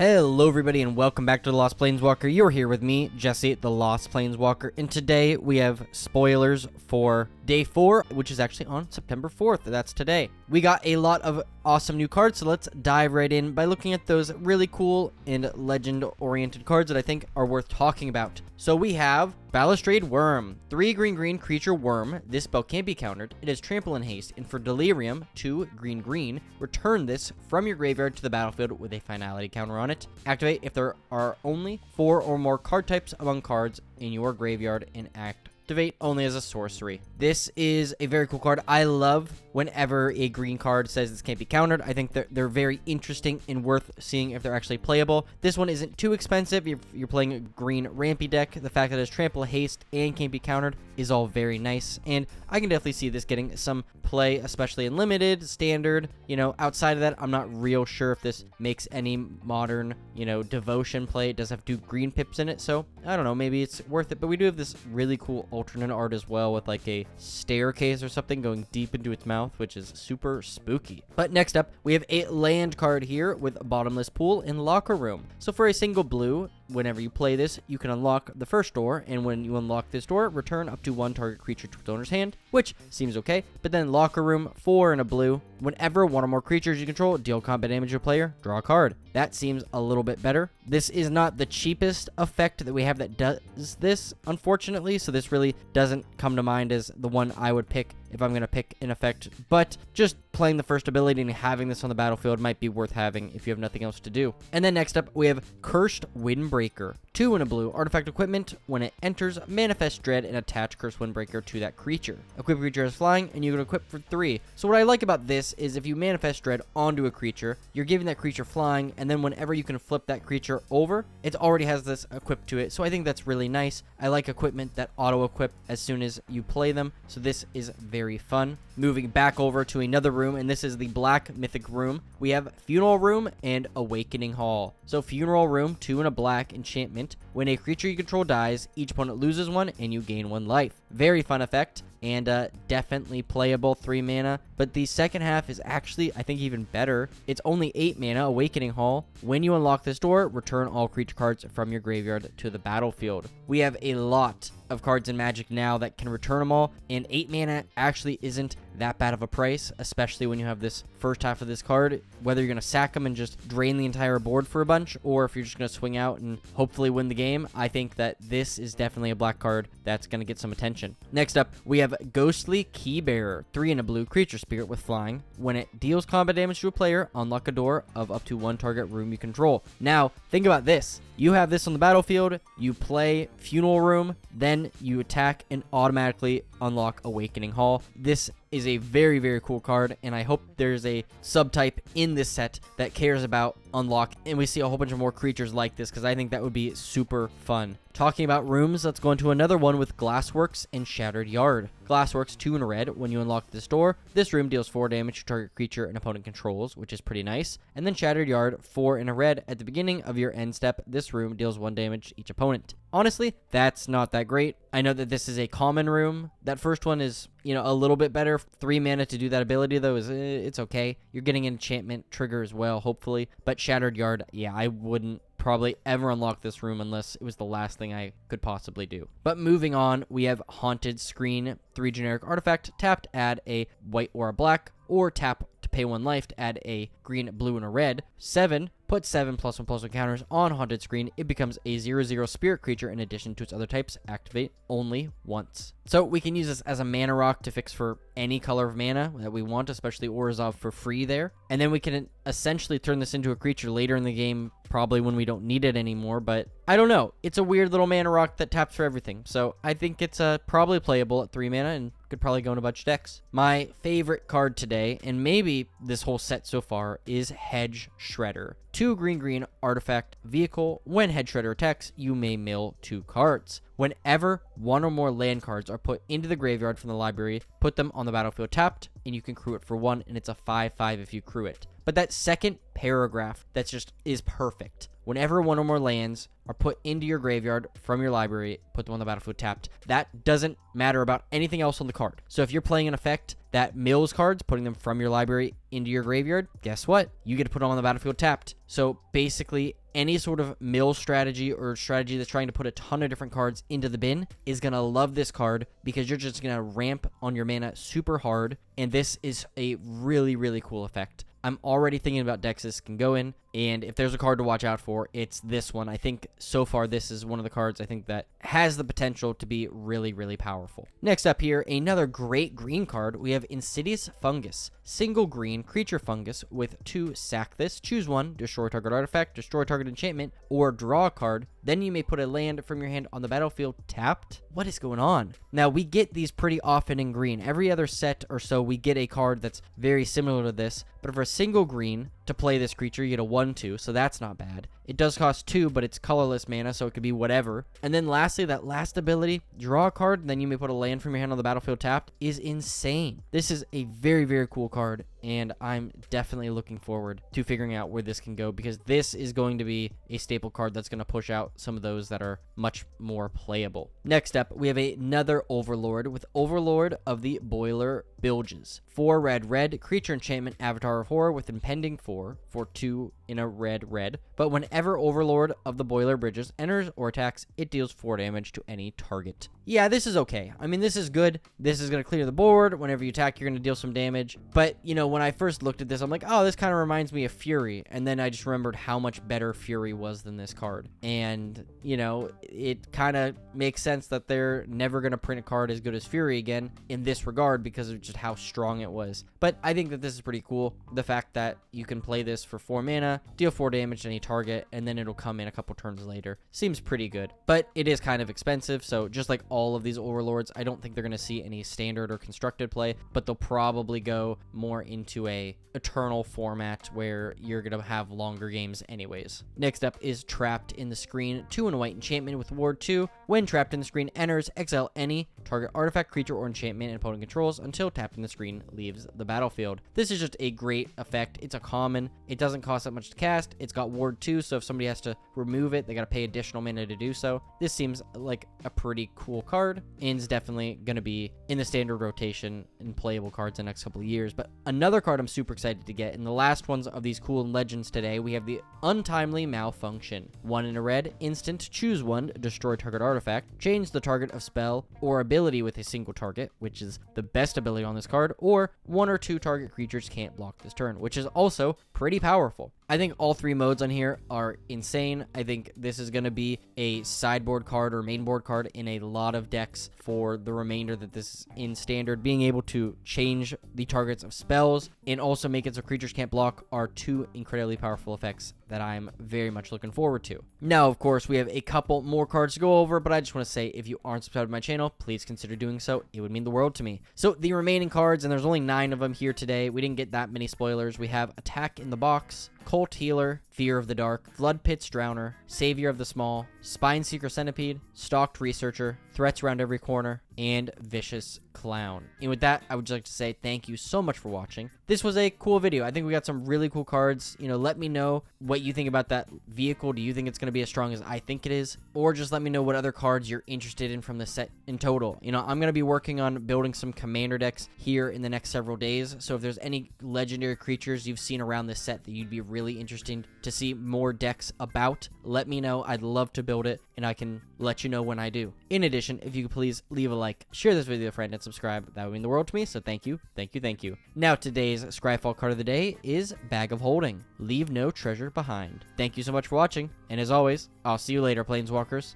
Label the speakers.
Speaker 1: Hello everybody and welcome back to The Lost Planeswalker. You're here with me, Jesse, The Lost Planeswalker, and today we have spoilers for Day 4, which is actually on September 4th. That's today. We got a lot of awesome new cards, so let's dive right in by looking at those really cool and legend-oriented cards that I think are worth talking about. So we have Balustrade Worm, 3 green creature worm. This spell can't be countered. It has trample and haste, and for Delirium, 2 green, return this from your graveyard to the battlefield with a finality counter on it. Activate if there are only 4 or more card types among cards in your graveyard, and activate only as a sorcery. This is a very cool card. I love whenever a green card says this can't be countered. I think they're very interesting and worth seeing if they're actually playable. This one isn't too expensive. If you're playing a green rampy deck, the fact that it has trample, haste, and can't be countered is all very nice, and I can definitely see this getting some play, especially in limited, standard. Outside of that, I'm not real sure if this makes any modern, devotion play. It does have 2 green pips in it, so I don't know, maybe it's worth it. But we do have this really cool alternate art as well with like a staircase or something going deep into its mouth, which is super spooky. But next up, we have a land card here with Bottomless Pool and Locker Room. So for a single blue, whenever you play this, you can unlock the first door, and when you unlock this door, return up to 1 target creature to its owner's hand, which seems okay. But then Locker Room, 4 and a blue. Whenever 1 or more creatures you control deal combat damage to a player, draw a card. That seems a little bit better. This is not the cheapest effect that we have that does this, unfortunately, so this really doesn't come to mind as the one I would pick if I'm going to pick an effect, but just playing the first ability and having this on the battlefield might be worth having if you have nothing else to do. And then next up, we have Cursed Windbreaker. 2 and a blue, artifact equipment. When it enters, manifest dread and attach Cursed Windbreaker to that creature. Equip creature as flying, and you can equip for 3. So what I like about this is if you manifest dread onto a creature, you're giving that creature flying, and then whenever you can flip that creature over, it already has this equipped to it. So I think that's really nice. I like equipment that auto-equip as soon as you play them, so this is very fun. Moving back over to another room, and this is the Black Mythic Room. We have Funeral Room and Awakening Hall. So Funeral Room, 2 and a black enchantment. When a creature you control dies, each opponent loses 1 and you gain 1 life. Very fun effect, and definitely playable, 3 mana. But the second half is actually, I think, even better. It's only 8 mana, Awakening Hall. When you unlock this door, return all creature cards from your graveyard to the battlefield. We have a lot of cards in Magic now that can return them all, and 8 mana actually isn't that bad of a price, especially when you have this first half of this card. Whether you're going to sack them and just drain the entire board for a bunch, or if you're just going to swing out and hopefully win the game, I think that this is definitely a black card that's going to get some attention. Next up, we have Ghostly Keybearer, 3 and a blue, creature spirit with flying. When it deals combat damage to a player, unlock a door of up to 1 target room you control. Now, think about this. You have this on the battlefield, you play Funeral Room, then you attack and automatically unlock Awakening Hall. This is a very cool card, and I hope there's a subtype in this set that cares about unlock, and we see a whole bunch of more creatures like this, because I think that would be super fun. Talking about rooms, let's go into another one with Glassworks and Shattered Yard. Glassworks, 2 in a red. When you unlock this door, this room deals 4 damage to target creature an opponent controls, which is pretty nice. And then Shattered Yard, 4 in a red. At the beginning of your end step, this room deals 1 damage to each opponent. Honestly, that's not that great. I know that this is a common room. That first one is, a little bit better. 3 mana to do that ability, though, it's okay. You're getting an enchantment trigger as well, hopefully. But Shattered Yard, yeah, I wouldn't probably ever unlock this room unless it was the last thing I could possibly do. But moving on, we have Haunted Screen, 3 generic artifact. Tapped, add a white or a black, or tap to pay 1 life to add a green, blue, and a red. 7, put 7 +1/+1 counters on Haunted Screen. It becomes a 0/0 spirit creature in addition to its other types. Activate only once. So we can use this as a mana rock to fix for any color of mana that we want, especially Orzhov for free there. And then we can essentially turn this into a creature later in the game, probably when we don't need it anymore, but I don't know. It's a weird little mana rock that taps for everything, so I think it's probably playable at 3 mana and could probably go in a bunch of decks. My favorite card today, and maybe this whole set so far, is Hedge Shredder. 2 green artifact vehicle. When Hedge Shredder attacks, you may mill 2 cards. Whenever 1 or more land cards are put into the graveyard from the library, put them on the battlefield tapped, and you can crew it for 1, and it's a 5/5 if you crew it. But that second paragraph, is perfect. Whenever 1 or more lands are put into your graveyard from your library, put them on the battlefield tapped. That doesn't matter about anything else on the card. So if you're playing an effect that mills cards, putting them from your library into your graveyard, guess what? You get to put them on the battlefield tapped. So basically any sort of mill strategy or strategy that's trying to put a ton of different cards into the bin is going to love this card, because you're just going to ramp on your mana super hard, and this is a really, really cool effect. I'm already thinking about decks this can go in, and if there's a card to watch out for, it's this one. I think so far this is one of the cards I think that has the potential to be really, really powerful. Next up here, another great green card. We have Insidious Fungus. Single green creature fungus with 2 sack this. Choose 1, destroy target artifact, destroy target enchantment, or draw a card. Then you may put a land from your hand on the battlefield tapped. What is going on? Now, we get these pretty often in green. Every other set or so, we get a card that's very similar to this. But for a single green to play this creature, you get a 1/2, so that's not bad. It does cost 2, but it's colorless mana, so it could be whatever. And then lastly, that last ability, draw a card, and then you may put a land from your hand on the battlefield tapped, is insane. This is a very, very cool card, and I'm definitely looking forward to figuring out where this can go, because this is going to be a staple card that's going to push out some of those that are much more playable. Next up, we have another Overlord with Overlord of the Boiler Bilges. 4 red, creature enchantment, Avatar of Horror with impending 4 for 2 in a red. But whenever Overlord of the Boiler Bridges enters or attacks, it deals 4 damage to any target. Yeah, this is okay. I mean, this is good. This is going to clear the board. Whenever you attack, you're going to deal some damage. But, you know, when I first looked at this, I'm like, oh, this kind of reminds me of Fury. And then I just remembered how much better Fury was than this card. And, you know, it kind of makes sense that they're never going to print a card as good as Fury again in this regard, because of just how strong it was. But I think that this is pretty cool. The fact that you can play this for 4 mana, deal 4 damage to any target, and then it'll come in a couple turns later. Seems pretty good. But it is kind of expensive, so just like all of these Overlords, I don't think they're going to see any standard or constructed play, but they'll probably go more into a eternal format where you're going to have longer games anyways. Next up is Trapped in the Screen. 2 and a white enchantment with ward 2. When trapped in the screen enters, exile any target artifact, creature, or enchantment an opponent controls until tapped in the screen leaves the battlefield. This is just a great effect. It's a common. It doesn't cost that much to cast. It's got ward 2, so if somebody has to remove it, they got to pay additional mana to do so. This seems like a pretty cool card, and is definitely going to be in the standard rotation and playable cards the next couple of years. But another card I'm super excited to get, in the last ones of these cool legends today, we have the Untimely Malfunction. 1 in a red, instant, choose 1, destroy target artifact, change the target of spell or ability with a single target, which is the best ability on this card, or 1 or 2 target creatures can't block this turn, which is also pretty powerful. I think all 3 modes on here are insane. I think this is going to be a sideboard card or main board card in a lot of decks for the remainder that this is in standard. Being able to change the targets of spells and also make it so creatures can't block are 2 incredibly powerful effects that I'm very much looking forward to. Now, of course, we have a couple more cards to go over, but I just want to say, if you aren't subscribed to my channel, please consider doing so. It would mean the world to me. So the remaining cards, and there's only 9 of them here today. We didn't get that many spoilers. We have Attack in the Box, Cult Healer, Fear of the Dark, Flood Pit's Drowner, Savior of the Small, Spine Seeker Centipede, Stalked Researcher, Threats Around Every Corner, and Vicious Clown. And with that, I would just like to say thank you so much for watching. This was a cool video. I think we got some really cool cards. You know, let me know what you think about that vehicle. Do you think it's going to be as strong as I think it is? Or just let me know what other cards you're interested in from the set in total. You know, I'm going to be working on building some commander decks here in the next several days. So if there's any legendary creatures you've seen around this set that you'd be really interested to see more decks about, let me know. I'd love to build it, and I can let you know when I do. In addition, if you could please leave a like, share this video with a friend, and subscribe. That would mean the world to me, so thank you. Now, today's Scryfall card of the day is Bag of Holding. Leave no treasure behind. Thank you so much for watching, and as always, I'll see you later, Planeswalkers.